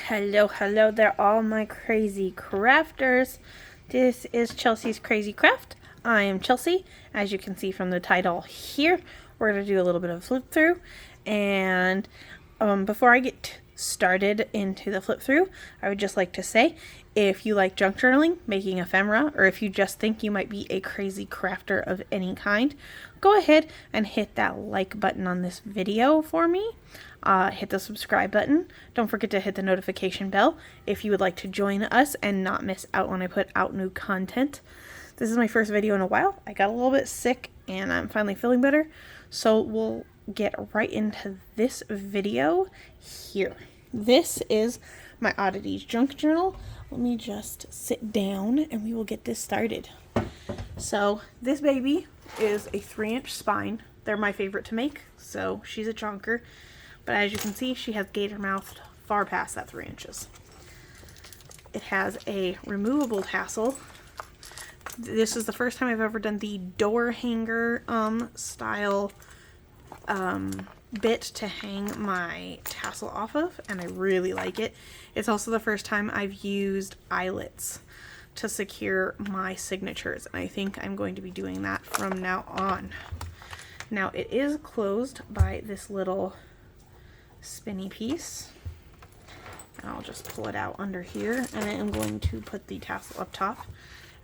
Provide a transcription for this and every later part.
Hello there, all my crazy crafters. This is Chelsea's Crazy Craft. I am Chelsea. As you can see from the title here, we're going to do a little bit of flip through. And before I get started into the flip through, I would just like to say, if you like junk journaling, making ephemera, or if you just think you might be a crazy crafter of any kind, go ahead and hit that like button on this video for me. Hit the subscribe button. Don't forget to hit the notification bell if you would like to join us and not miss out when I put out new content. This is my first video in a while. I got a little bit sick and I'm finally feeling better. So we'll get right into this video here. This is my Oddities junk journal. Let me just sit down and we will get this started. So this baby is a 3-inch spine. They're my favorite to make, so she's a chonker. But as you can see, she has gator mouthed far past that 3 inches. It has a removable tassel. This is the first time I've ever done the door hanger style bit to hang my tassel off of, and I really like it. It's also the first time I've used eyelets to secure my signatures, and I think I'm going to be doing that from now on. Now it is closed by this little spinny piece, and I'll just pull it out under here, and I am going to put the tassel up top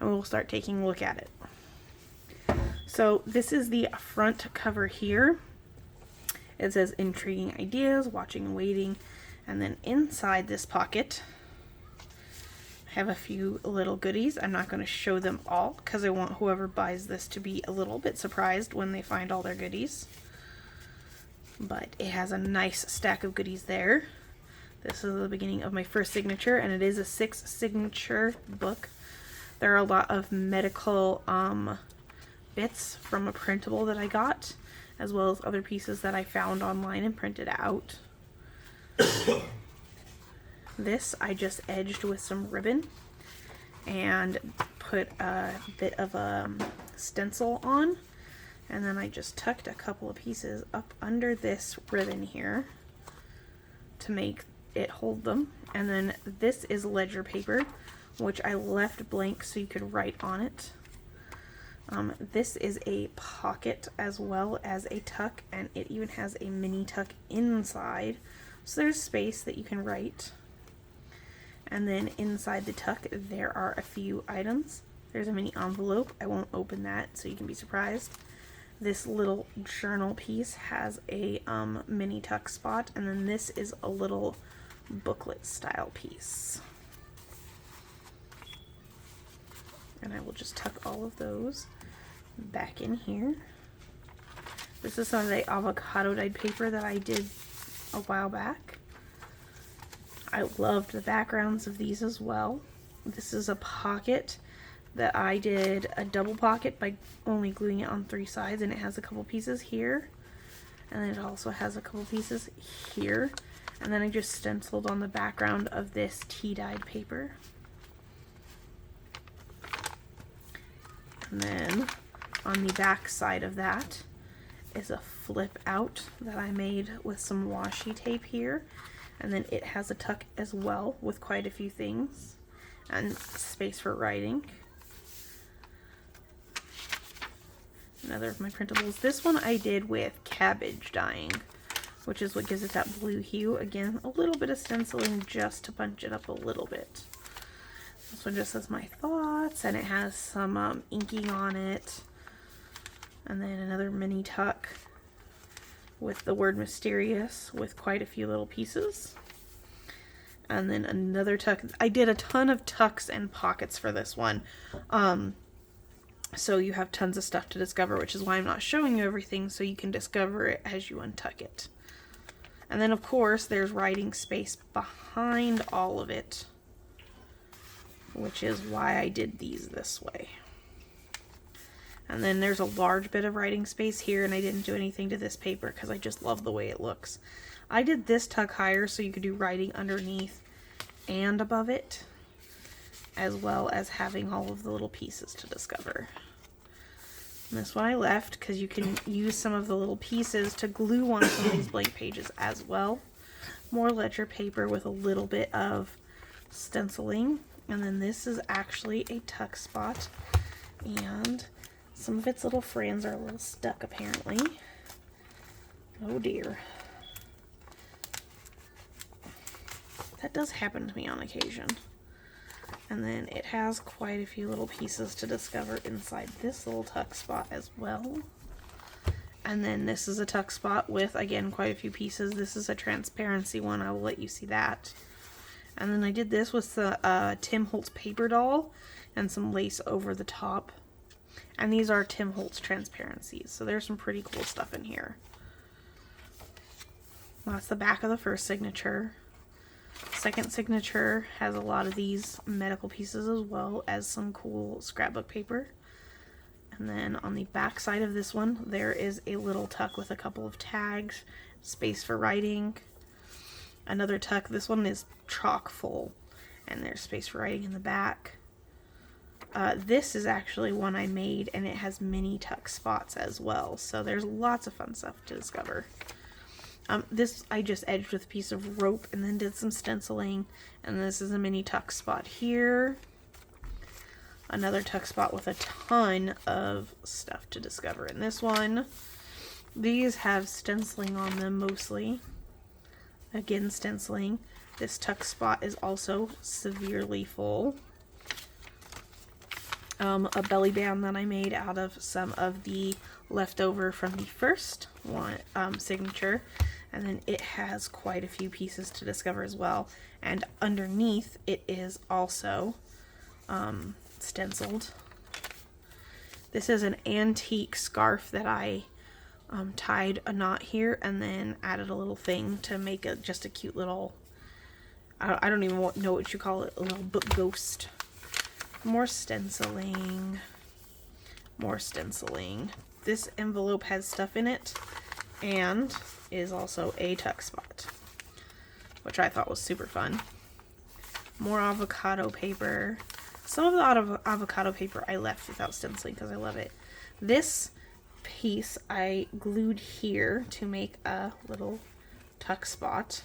and we'll start taking a look at it. So this is the front cover here. It says intriguing ideas, watching and waiting, and then inside this pocket I have a few little goodies. I'm not going to show them all because I want whoever buys this to be a little bit surprised when they find all their goodies. But it has a nice stack of goodies there. This is the beginning of my first signature, and it is a 6 signature book. There are a lot of medical bits from a printable that I got, as well as other pieces that I found online and printed out. This I just edged with some ribbon and put a bit of a stencil on. And then I just tucked a couple of pieces up under this ribbon here to make it hold them. And then this is ledger paper, which I left blank so you could write on it. This is a pocket as well as a tuck, and it even has a mini tuck inside. So there's space that you can write. And then inside the tuck there are a few items. There's a mini envelope. I won't open that so you can be surprised. This little journal piece has a mini tuck spot, and then this is a little booklet style piece. And I will just tuck all of those back in here. This is some of the avocado dyed paper that I did a while back. I loved the backgrounds of these as well. This is a pocket that I did a double pocket by only gluing it on 3 sides, and it has a couple pieces here, and then it also has a couple pieces here, and then I just stenciled on the background of this tea dyed paper. And then on the back side of that is a flip out that I made with some washi tape here, and then it has a tuck as well with quite a few things and space for writing. Another of my printables. This one I did with cabbage dyeing, which is what gives it that blue hue. Again, a little bit of stenciling just to punch it up a little bit. This one just says my thoughts, and it has some inking on it. And then another mini tuck with the word mysterious with quite a few little pieces. And then another tuck. I did a ton of tucks and pockets for this one. So you have tons of stuff to discover, which is why I'm not showing you everything, so you can discover it as you untuck it. And then of course there's writing space behind all of it, which is why I did these this way. And then there's a large bit of writing space here, and I didn't do anything to this paper because I just love the way it looks. I did this tuck higher so you could do writing underneath and above it, as well as having all of the little pieces to discover. And this one I left because you can use some of the little pieces to glue on some of these blank pages as well. more ledger paper with a little bit of stenciling. And then this is actually a tuck spot, and some of its little friends are a little stuck apparently. Oh dear. That does happen to me on occasion. And then it has quite a few little pieces to discover inside this little tuck spot as well. And then this is a tuck spot with, again, quite a few pieces. This is a transparency one. I will let you see that. And then I did this with the Tim Holtz paper doll and some lace over the top. And these are Tim Holtz transparencies. So there's some pretty cool stuff in here. Well, that's the back of the first signature. Second signature has a lot of these medical pieces as well as some cool scrapbook paper. And then on the back side of this one, there is a little tuck with a couple of tags, space for writing. Another tuck, this one is chock full, and there's space for writing in the back. This is actually one I made, and it has mini tuck spots as well, so there's lots of fun stuff to discover. This I just edged with a piece of rope and then did some stenciling, and this is a mini tuck spot here. Another tuck spot with a ton of stuff to discover in this one. These have stenciling on them mostly. Again, stenciling. This tuck spot is also severely full. A belly band that I made out of some of the leftover from the first one signature, and then it has quite a few pieces to discover as well. And underneath it is also stenciled. This is an antique scarf that I tied a knot here and then added a little thing to make it just a cute little, I don't even know what you call it, a little book ghost. More stenciling. More stenciling. This envelope has stuff in it and is also a tuck spot, which I thought was super fun. More avocado paper. Some of the avocado paper I left without stenciling because I love it. This piece I glued here to make a little tuck spot,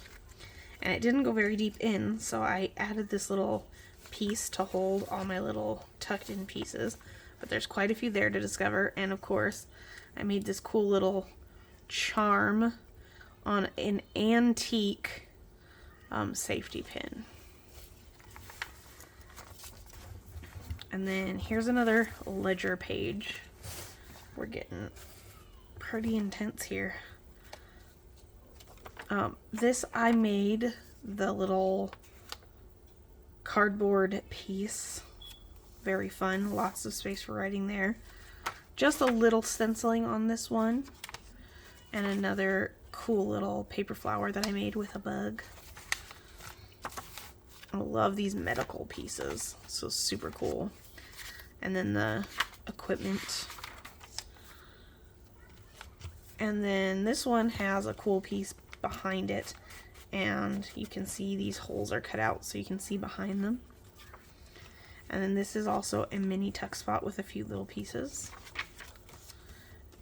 and it didn't go very deep in, so I added this little piece to hold all my little tucked in pieces, but there's quite a few there to discover. And of course I made this cool little charm on an antique safety pin. And then here's another ledger page. We're getting pretty intense here. This I made the little cardboard piece. Very fun. Lots of space for writing there. Just a little stenciling on this one. And another cool little paper flower that I made with a bug. I love these medical pieces. So super cool. And then the equipment. And then this one has a cool piece behind it, and you can see these holes are cut out so you can see behind them. And then this is also a mini tuck spot with a few little pieces.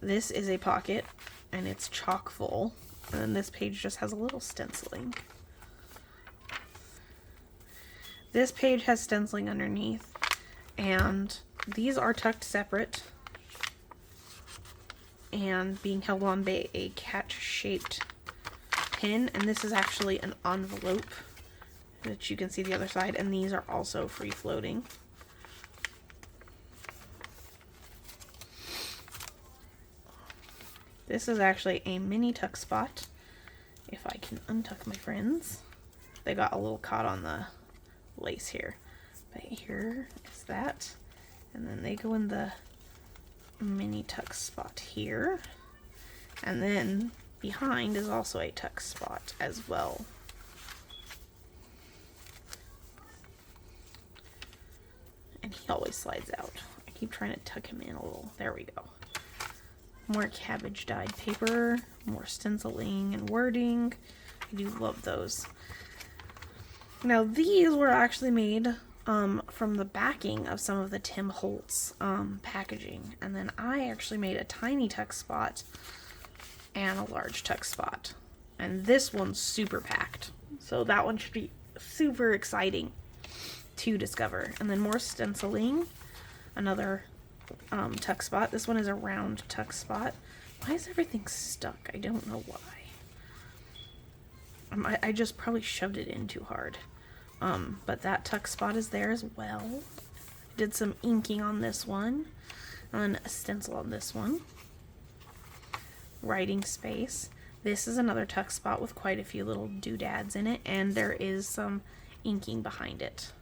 This is a pocket, and it's chock full. And then this page just has a little stenciling. This page has stenciling underneath, and these are tucked separate and being held on by a cat-shaped pin. And this is actually an envelope that you can see the other side, and these are also free floating. This is actually a mini tuck spot. If I can untuck my friends. They got a little caught on the lace here. But here is that. And then they go in the mini tuck spot here. And then behind is also a tuck spot as well. And he always slides out. I keep trying to tuck him in a little. There we go. More cabbage dyed paper, more stenciling and wording. I do love those. Now these were actually made from the backing of some of the Tim Holtz packaging. And then I actually made a tiny tuck spot and a large tuck spot. And this one's super packed. So that one should be super exciting to discover. And then more stenciling, another tuck spot. This one is a round tuck spot. Why is everything stuck? I don't know why. I just probably shoved it in too hard. But that tuck spot is there as well. Did some inking on this one, and then a stencil on this one. Writing space. This is another tuck spot with quite a few little doodads in it, and there is some inking behind it.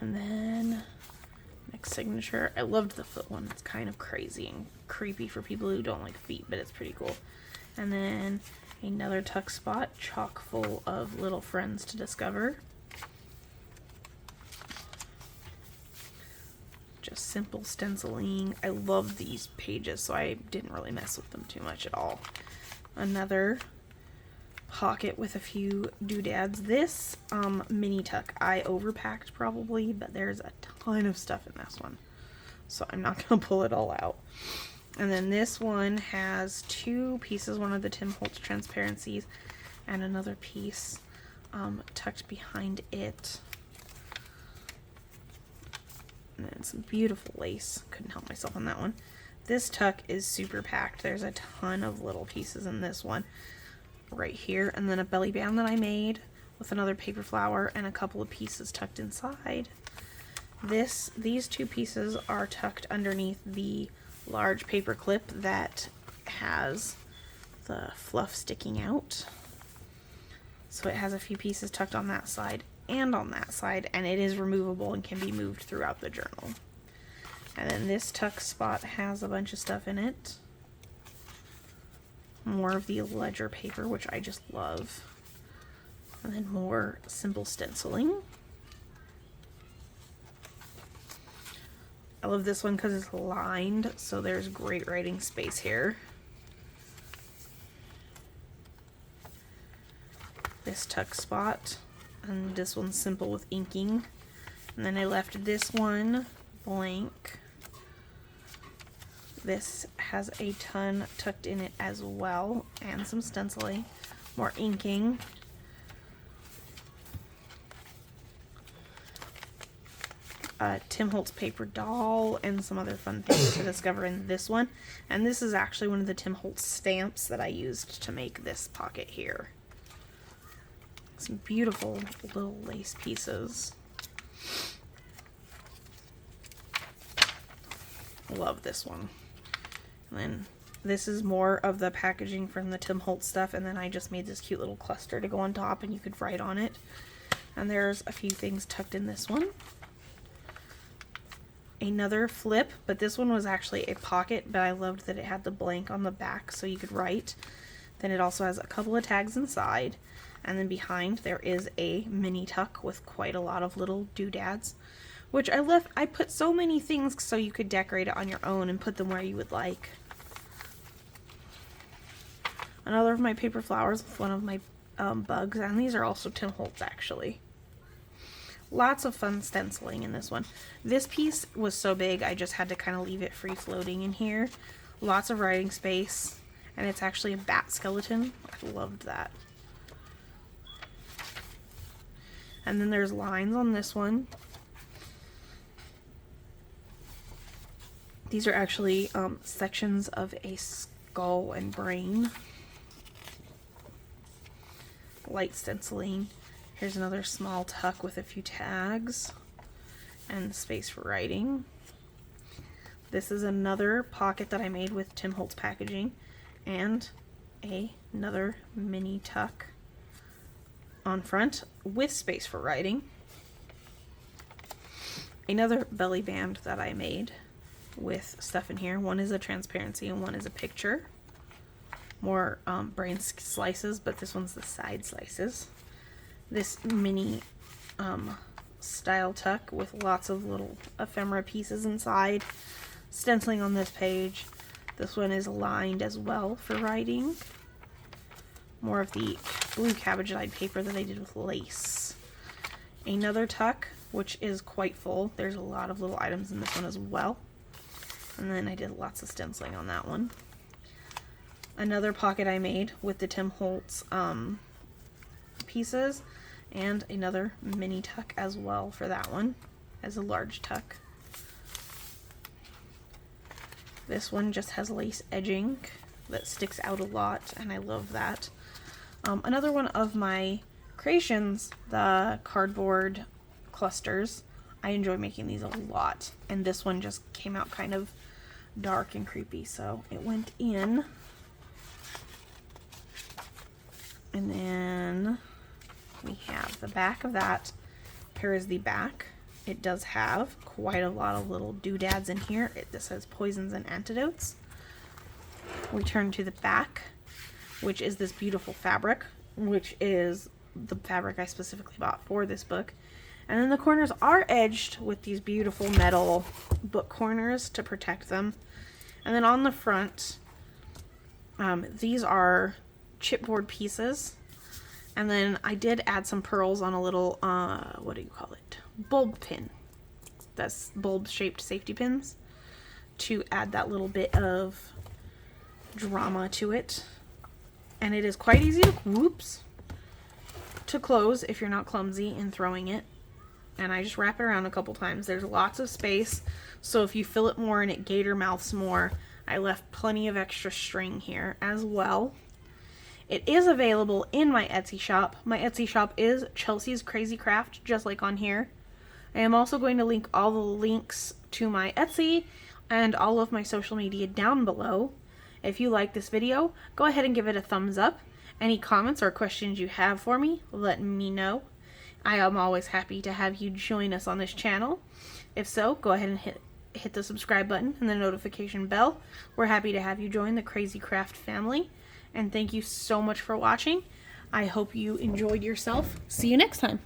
And then next signature. I loved the foot one. It's kind of crazy and creepy for people who don't like feet, but it's pretty cool. And then another tuck spot, chock full of little friends to discover. Just simple stenciling. I love these pages, so I didn't really mess with them too much at all. Another pocket with a few doodads. This mini tuck I overpacked probably, but there's a ton of stuff in this one, so I'm not gonna pull it all out. And then this one has two pieces, one of the Tim Holtz transparencies and another piece tucked behind it. And then some beautiful lace. Couldn't help myself on that one. This tuck is super packed. There's a ton of little pieces in this one right here. And then a belly band that I made with another paper flower and a couple of pieces tucked inside. These two pieces are tucked underneath the large paper clip that has the fluff sticking out. So it has a few pieces tucked on that side and on that side, and it is removable and can be moved throughout the journal. And then this tuck spot has a bunch of stuff in it. More of the ledger paper, which I just love. And then more simple stenciling. I love this one because it's lined, so there's great writing space here. This tuck spot, and this one's simple with inking. And then I left this one blank. This has a ton tucked in it as well, and some stenciling, more inking. Tim Holtz paper doll and some other fun things to discover in this one. And this is actually one of the Tim Holtz stamps that I used to make this pocket here. Some beautiful little lace pieces. Love this one. And then this is more of the packaging from the Tim Holtz stuff, and then I just made this cute little cluster to go on top and you could write on it. And there's a few things tucked in this one. Another flip, but this one was actually a pocket, but I loved that it had the blank on the back so you could write. Then it also has a couple of tags inside, and then behind there is a mini tuck with quite a lot of little doodads, which I put so many things so you could decorate it on your own and put them where you would like. Another of my paper flowers with one of my bugs, and these are also Tim Holtz actually. Lots of fun stenciling in this one. This piece was so big I just had to kind of leave it free floating in here. Lots of writing space, and it's actually a bat skeleton. I loved that. And then there's lines on this one. These are actually sections of a skull and brain. Light stenciling. Here's another small tuck with a few tags and space for writing. This is another pocket that I made with Tim Holtz packaging and another mini tuck on front with space for writing. Another belly band that I made with stuff in here. One is a transparency and one is a picture. More brain slices, but this one's the side slices. This mini style tuck with lots of little ephemera pieces inside. Stenciling on this page. This one is lined as well for writing. More of the blue cabbage dyed paper that I did with lace. Another tuck, which is quite full. There's a lot of little items in this one as well. And then I did lots of stenciling on that one. another pocket I made with the Tim Holtz pieces, and another mini tuck as well for that one as a large tuck. This one just has lace edging that sticks out a lot, and I love that. Another one of my creations, the cardboard clusters. I enjoy making these a lot, and this one just came out kind of dark and creepy, so it went in. And then we have the back of that. Here is the back. It does have quite a lot of little doodads in here. This says poisons and antidotes. We turn to the back, which is this beautiful fabric, which is the fabric I specifically bought for this book. And then the corners are edged with these beautiful metal book corners to protect them. And then on the front, these are chipboard pieces. And then I did add some pearls on a little, what do you call it? Bulb pin. That's bulb-shaped safety pins to add that little bit of drama to it. And it is quite easy to close if you're not clumsy in throwing it. And I just wrap it around a couple times. There's lots of space, so if you fill it more and it gator mouths more, I left plenty of extra string here as well. It is available in my Etsy shop. My Etsy shop is Chelsea's Crazy Craft, just like on here. I am also going to link all the links to my Etsy and all of my social media down below. If you like this video, go ahead and give it a thumbs up. Any comments or questions you have for me, let me know. I am always happy to have you join us on this channel. If so, go ahead and hit the subscribe button and the notification bell. We're happy to have you join the Crazy Craft family. And thank you so much for watching. I hope you enjoyed yourself. See you next time.